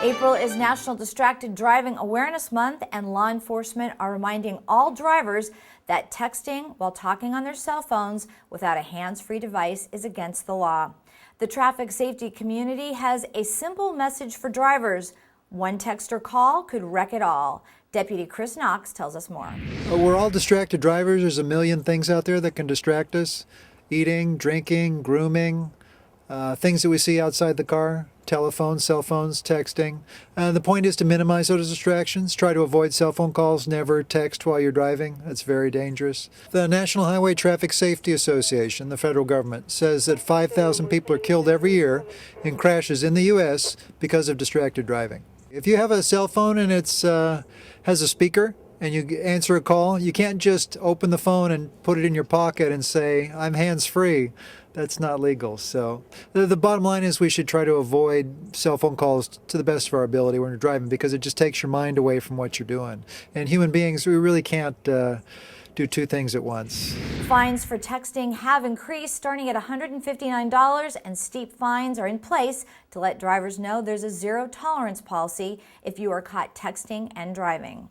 April is National Distracted Driving Awareness Month, and law enforcement are reminding all drivers that texting while talking on their cell phones without a hands-free device is against the law. The traffic safety community has a simple message for drivers. One text or call could wreck it all. Deputy Chris Knox tells us more. We're all distracted drivers. There's a million things out there that can distract us. Eating, drinking, grooming, things that we see outside the car, telephones, cell phones, texting. The point is to minimize those distractions. Try to avoid cell phone calls. Never text while you're driving. That's very dangerous. The National Highway Traffic Safety Association, the federal government, says that 5,000 people are killed every year in crashes in the U.S. because of distracted driving. If you have a cell phone and it's has a speaker and you answer a call, you can't just open the phone and put it in your pocket and say, I'm hands-free. That's not legal. So the bottom line is we should try to avoid cell phone calls to the best of our ability when you're driving, because it just takes your mind away from what you're doing. And human beings, we really can't do two things at once. Fines for texting have increased, starting at $159, and steep fines are in place to let drivers know there's a zero-tolerance policy if you are caught texting and driving.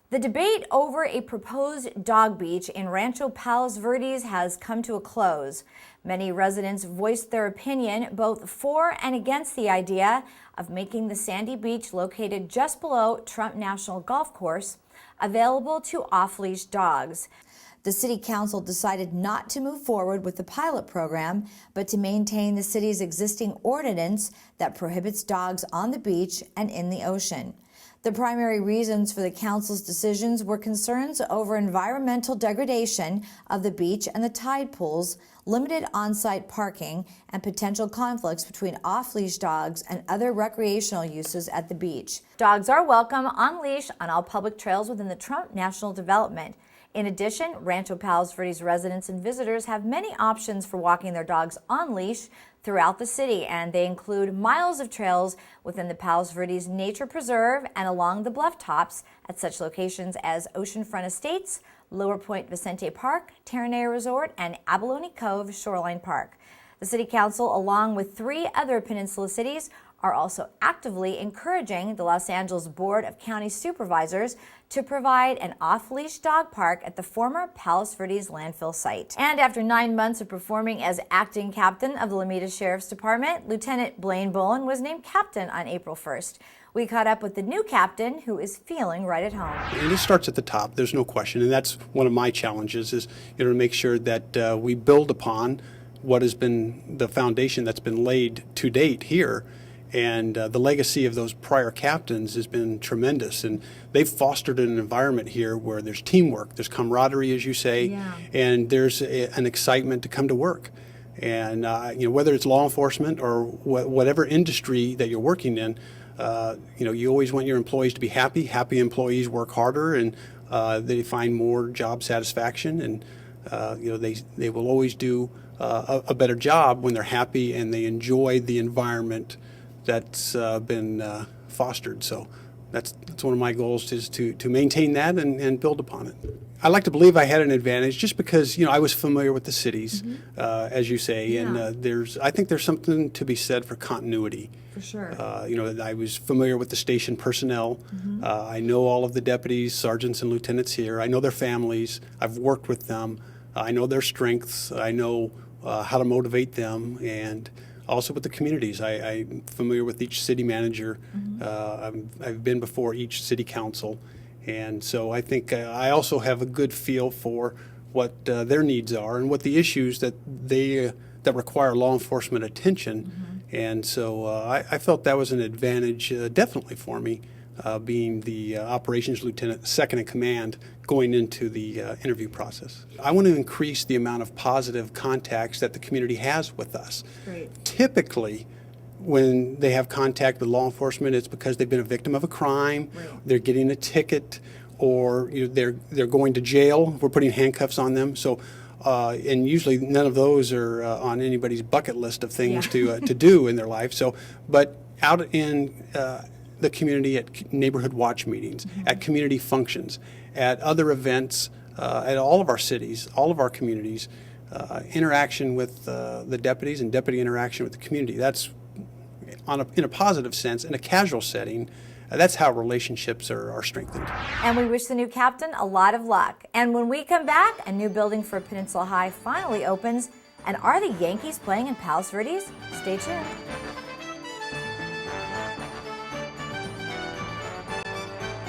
The debate over a proposed dog beach in Rancho Palos Verdes has come to a close. Many residents voiced their opinion both for and against the idea of making the sandy beach located just below Trump National Golf Course available to off-leash dogs. The City Council decided not to move forward with the pilot program, but to maintain the city's existing ordinance that prohibits dogs on the beach and in the ocean. The primary reasons for the council's decisions were concerns over environmental degradation of the beach and the tide pools, limited on-site parking, and potential conflicts between off-leash dogs and other recreational uses at the beach. Dogs are welcome on leash on all public trails within the Trump National Development. In addition, Rancho Palos Verdes residents and visitors have many options for walking their dogs on leash throughout the city, and they include miles of trails within the Palos Verdes Nature Preserve and along the bluff tops at such locations as Oceanfront Estates, Lower Point Vicente Park, Terranea Resort, and Abalone Cove Shoreline Park. The City Council, along with 3 other Peninsula cities, are also actively encouraging the Los Angeles Board of County Supervisors to provide an off-leash dog park at the former Palos Verdes landfill site. And after 9 months of performing as acting captain of the Lomita Sheriff's Department, Lieutenant Blaine Bolin was named captain on April 1st. We caught up with the new captain, who is feeling right at home. And it starts at the top, there's no question, and that's one of my challenges, is to make sure that we build upon what has been the foundation that's been laid to date here. And the legacy of those prior captains has been tremendous, and they've fostered an environment here where there's teamwork, there's camaraderie, as you say, and there's an excitement to come to work. And whether it's law enforcement or whatever industry that you're working in, you always want your employees to be happy. Happy employees work harder, and they find more job satisfaction, and they will always do a better job when they're happy and they enjoy the environment that's been fostered. So that's one of my goals, is to maintain that and build upon it. I like to believe I had an advantage just because I was familiar with the cities, as you say, and I think there's something to be said for continuity. For sure. I was familiar with the station personnel. I know all of the deputies, sergeants, and lieutenants here. I know their families. I've worked with them. I know their strengths. I know how to motivate them, and also with the communities. I'm familiar with each city manager. I've been before each city council. And so I think I also have a good feel for what their needs are and what the issues that require law enforcement attention. And so I felt that was an advantage definitely for me, being the operations lieutenant, second in command, going into the interview process. I want to increase the amount of positive contacts that the community has with us. Great. Typically, when they have contact with law enforcement, it's because they've been a victim of a crime, they're getting a ticket, or they're going to jail. We're putting handcuffs on them. So, and usually none of those are on anybody's bucket list of things to do in their life. So, but out in the community, at neighborhood watch meetings, at community functions, at other events, at all of our cities, all of our communities, interaction with the deputies and deputy interaction with the community. That's in a positive sense, in a casual setting, that's how relationships are strengthened. And we wish the new captain a lot of luck. And when we come back, a new building for Peninsula High finally opens. And are the Yankees playing in Palos Verdes? Stay tuned.